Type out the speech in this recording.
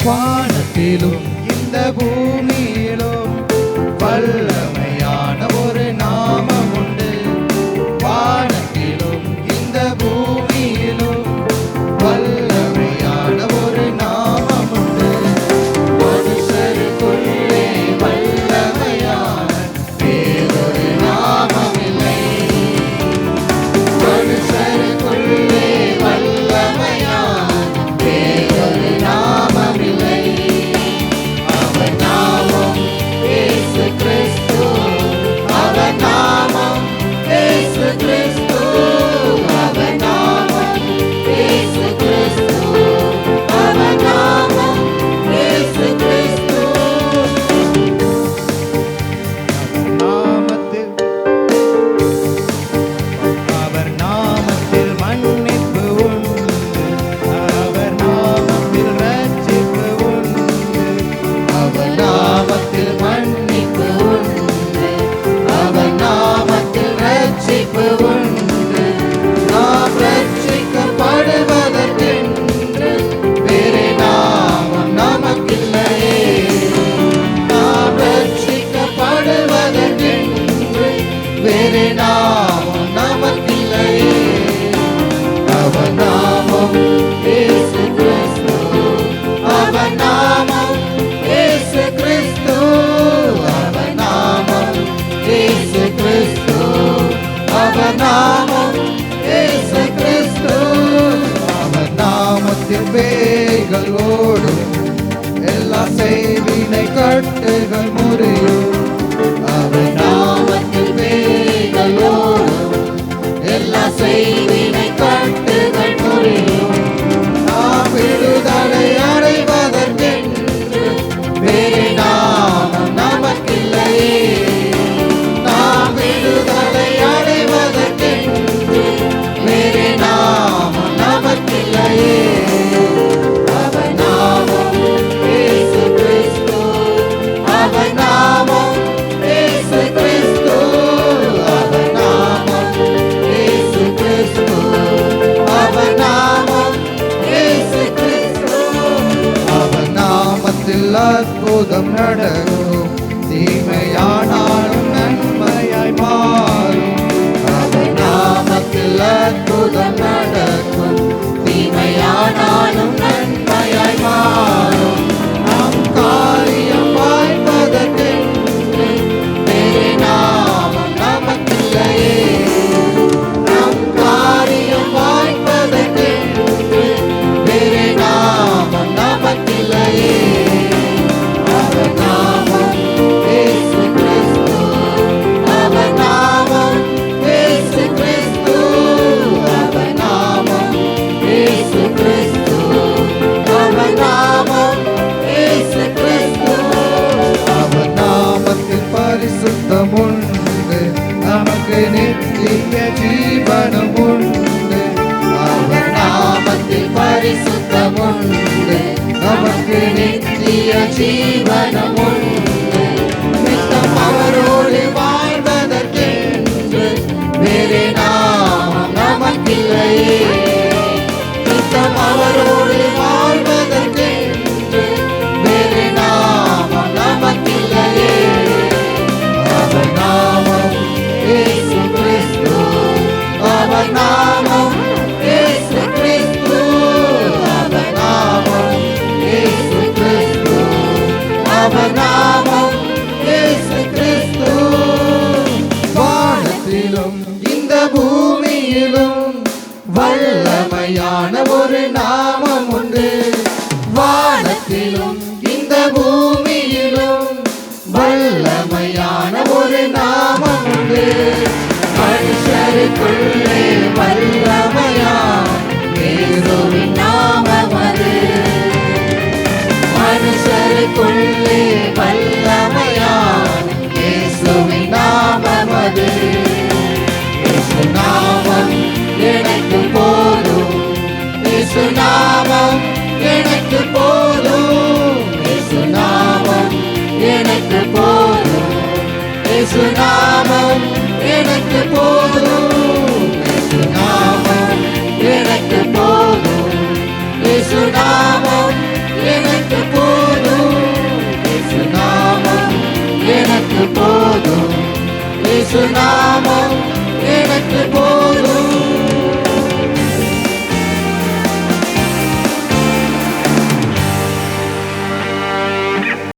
வானத்திலும் இந்த பூமியிலும் வல்லமையான ஒரு நாமம் உண்டு. வானத்திலும் இந்த பூமியிலும் வல்லமையான ஒரு நாமம் உண்டு. மனுஷருக்குள்ளே வல்லமையான வேறொரு நாமம் இல்லை. மனுஷருக்குள்ளே வல்லமையான வேறொரு நாமம் இல்லை. அவர் நாமம் இயேசு கிறிஸ்து. அவர் நாமம் இயேசு கிறிஸ்து. அவர் நாமம் இயேசு கிறிஸ்து. அவர் நாமம் இயேசு கிறிஸ்து. அவர் நாமத்தில் மன்னிப்பு உண்டு. அவர் நாமத்தில் ரட்சிப்பு உண்டு. அவர் நாமத்தில் மன்னிப்பு உண்டு. அவர் நாமத்தில் ரட்சிப்பு உண்டு. நாம் ரட்சிக்கப்படுவதற்கென்று வேறு நாமம் நமக்கில்லையே. நாம் ரட்சிக்கப்படுவதற்கென்று வேறு நாமம் நமக்கில்லையே. அவர் நாமம் இயேசு கிறிஸ்து. அவர் நாமம் இயேசு கிறிஸ்து. அவர் நாமம் இயேசு கிறிஸ்து. அவர் நாமம் இயேசு கிறிஸ்து. அவர் நாமத்தில் பேய்கள் ஓடும். எல்லா செய்வினை கட்டுகள் முறியும். அவர் நாமத்தில் பேய்கள் ஓடும். எல்லா செய்வினை கட்டுகள் முறியும். நாம் விடுதலை அடைவதற்கென்று வேறு நாமம் நமக்கில்லையே. நாம் விடுதலை அடைவதற்கென்று வேறு நாமம் நமக்கில்லையே. அவர் நாமம் இயேசு கிறிஸ்து. அவர் நாமம் இயேசு கிறிஸ்து. அவர் நாமம் இயேசு கிறிஸ்து. அவர் நாமம் இயேசு கிறிஸ்து. அவர் நாமத்தில் அற்புதம் நடக்கும். தீமையானாலும் நன்மையாய் மாறும். அவர் நாமத்தில் அற்புதம் நடக்கும். தீமையானாலும் நன்மையாய் மாறும். நம் காரியம் வாய்ப்பதற்கென்று வேறு நாமம் நமக்கில்லையே. நம் காரியம் வாய்ப்பதற்கென்று வேறு நாமம் நமக்கில்லையே. அவர் நாமம் இயேசு கிறிஸ்து. அவர் நாமம் இயேசு கிறிஸ்து. அவர் நாமம் இயேசு கிறிஸ்து. அவர் நாமம் இயேசு கிறிஸ்து. அவர் நாமத்தில் பரிசுத்தம் உண்டு. நமக்கு நித்திய ஜீவனம் உண்டு. அவர் நாமத்தில் பரிசுத்தம் உண்டு. நமக்கு நித்திய ஜீவனம் உண்டு. நித்தம் அவரோடு வாழ்வதற்கென்று வேறு நாமம் நமக்கில்லையே. நித்தம் அவரோடு வாழ்வதற்கென்று வேறு நாமம் நமக்கில்லையே. அவர் நாமம் இயேசு கிறிஸ்து. அவர் நாமம் இயேசு கிறிஸ்து. அவர் நாமம் இயேசு கிறிஸ்து. அவர் நாமம் இயேசு கிறிஸ்து. வானத்திலும் இந்த பூமியிலும் வல்லமையான ஒரு நாமம் உண்டு. வானத்திலும் இந்த பூமியிலும் வல்லமையான ஒரு நாமம் உண்டு. மனுஷருக்குள்ளே வல்லமையான இயேசுவின் நாமம் அது. மனுஷருக்குள்ளே வல்லமையான இயேசுவின் நாமம் அது. இயேசு நாமம் எனக்கு போதும். இயேசு நாமம் எனக்கு போதும். இயேசு நாமம் எனக்கு போதும். இயேசு நாமம் எனக்கு போதும். இயேசு நாமம் எனக்கு போதும். இயேசு நாமம் எனக்கு போதும். இயேசு நாமம்